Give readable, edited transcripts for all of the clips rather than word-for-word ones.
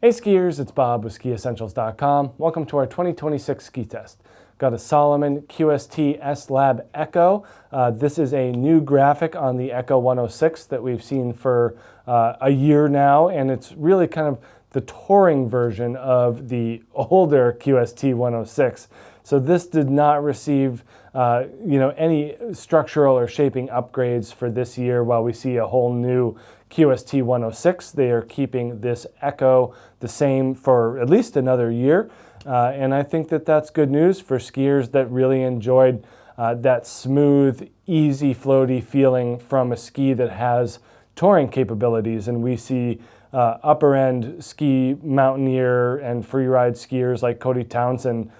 Hey skiers, it's Bob with SkiEssentials.com. Welcome to our 2026 ski test. Got a Salomon QST S-Lab Echo. This is a new graphic on the Echo 106 that we've seen for a year now, and it's really kind of the touring version of the older QST 106. So this did not receive any structural or shaping upgrades for this year. While we see a whole new QST 106, they are keeping this Echo the same for at least another year. And I think that that's good news for skiers that really enjoyed that smooth, easy, floaty feeling from a ski that has touring capabilities. And we see upper end ski mountaineer and freeride skiers like Cody Townsend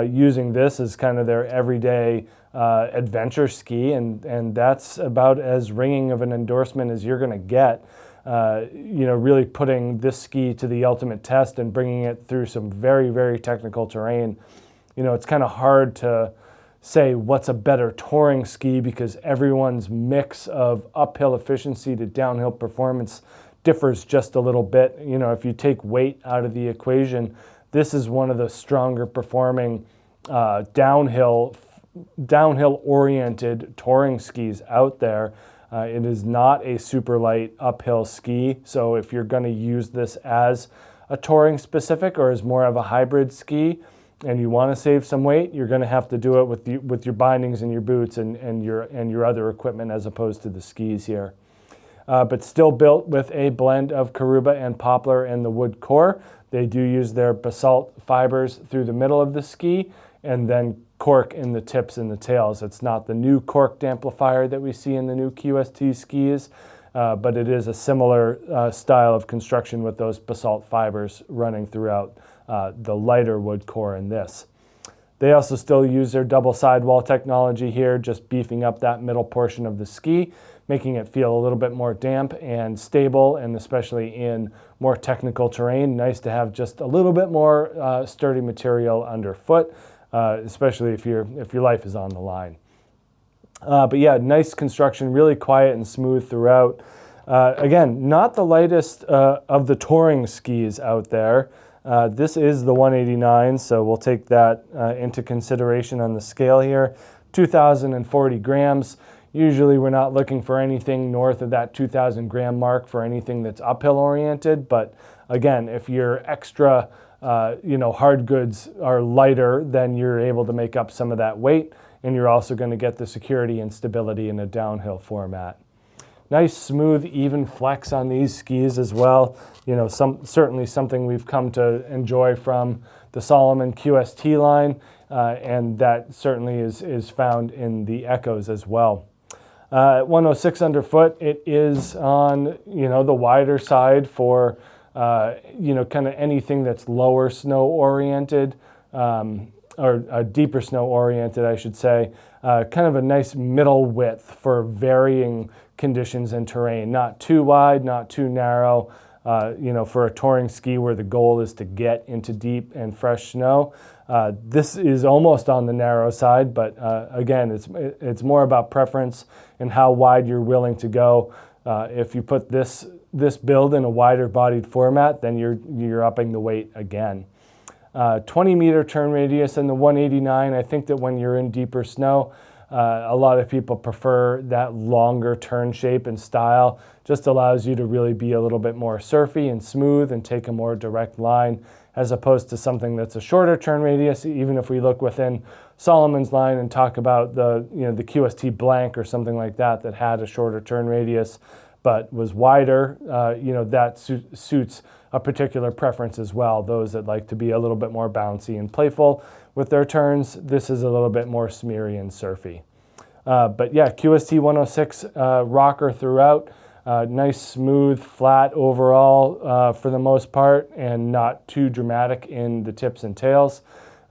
using this as kind of their everyday adventure ski, and that's about as ringing of an endorsement as you're going to get. Really putting this ski to the ultimate test and bringing it through some very, very technical terrain. It's kind of hard to say what's a better touring ski because everyone's mix of uphill efficiency to downhill performance differs just a little bit. If you take weight out of the equation, this is one of the stronger performing downhill oriented touring skis out there. It is not a super light uphill ski. So if you're going to use this as a touring specific or as more of a hybrid ski and you want to save some weight, you're going to have to do it with your bindings and your boots and your other equipment as opposed to the skis here. But still built with a blend of Caruba and poplar in the wood core. They do use their basalt fibers through the middle of the ski and then cork in the tips and the tails. It's not the new corked amplifier that we see in the new QST skis, but it is a similar style of construction with those basalt fibers running throughout the lighter wood core in this. They also still use their double sidewall technology here, just beefing up that middle portion of the ski, making it feel a little bit more damp and stable, and especially in more technical terrain, nice to have just a little bit more sturdy material underfoot, especially if your life is on the line. But yeah, nice construction, really quiet and smooth throughout. Again, not the lightest of the touring skis out there. This is the 189, so we'll take that into consideration on the scale here. 2,040 grams. Usually we're not looking for anything north of that 2,000 gram mark for anything that's uphill oriented. But again, if your extra hard goods are lighter, then you're able to make up some of that weight, and you're also going to get the security and stability in a downhill format. Nice, smooth, even flex on these skis as well. Certainly something we've come to enjoy from the Salomon QST line, and that certainly is found in the Echoes as well. 106 underfoot, it is on the wider side for kind of anything that's lower snow oriented, or deeper snow oriented, I should say. Kind of a nice middle width for varying conditions and terrain. Not too wide, not too narrow. For a touring ski where the goal is to get into deep and fresh snow. This is almost on the narrow side, but again, it's more about preference and how wide you're willing to go. If you put this build in a wider bodied format, then you're upping the weight again. 20 meter turn radius in the 189. I think that when you're in deeper snow, a lot of people prefer that longer turn shape and style. Just allows you to really be a little bit more surfy and smooth and take a more direct line, as opposed to something that's a shorter turn radius. Even if we look within Salomon's line and talk about the QST blank or something like that had a shorter turn radius but was wider, that suits a particular preference as well. Those that like to be a little bit more bouncy and playful with their turns, this is a little bit more smeary and surfy. But yeah, QST 106 rocker throughout. Nice, smooth, flat overall for the most part, and not too dramatic in the tips and tails.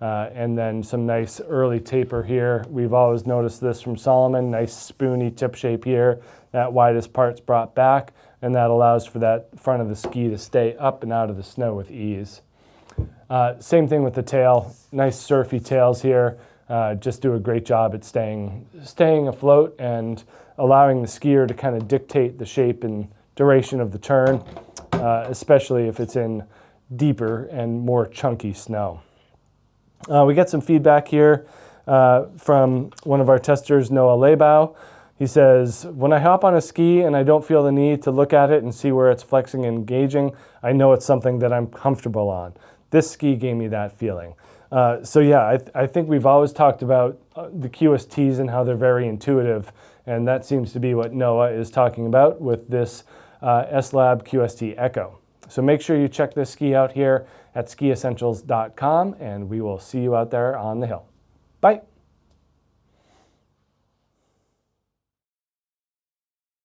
And then some nice early taper here. We've always noticed this from Salomon, nice spoony tip shape here. That widest part's brought back, and that allows for that front of the ski to stay up and out of the snow with ease. Same thing with the tail, nice surfy tails here. Just do a great job at staying afloat and allowing the skier to kind of dictate the shape and duration of the turn, especially if it's in deeper and more chunky snow. We get some feedback here from one of our testers, Noah Leibau. He says, when I hop on a ski and I don't feel the need to look at it and see where it's flexing and engaging, I know it's something that I'm comfortable on. This ski gave me that feeling. So yeah, I think we've always talked about the QSTs and how they're very intuitive, and that seems to be what Noah is talking about with this S-Lab QST Echo. So make sure you check this ski out here at SkiEssentials.com, and we will see you out there on the hill. Bye.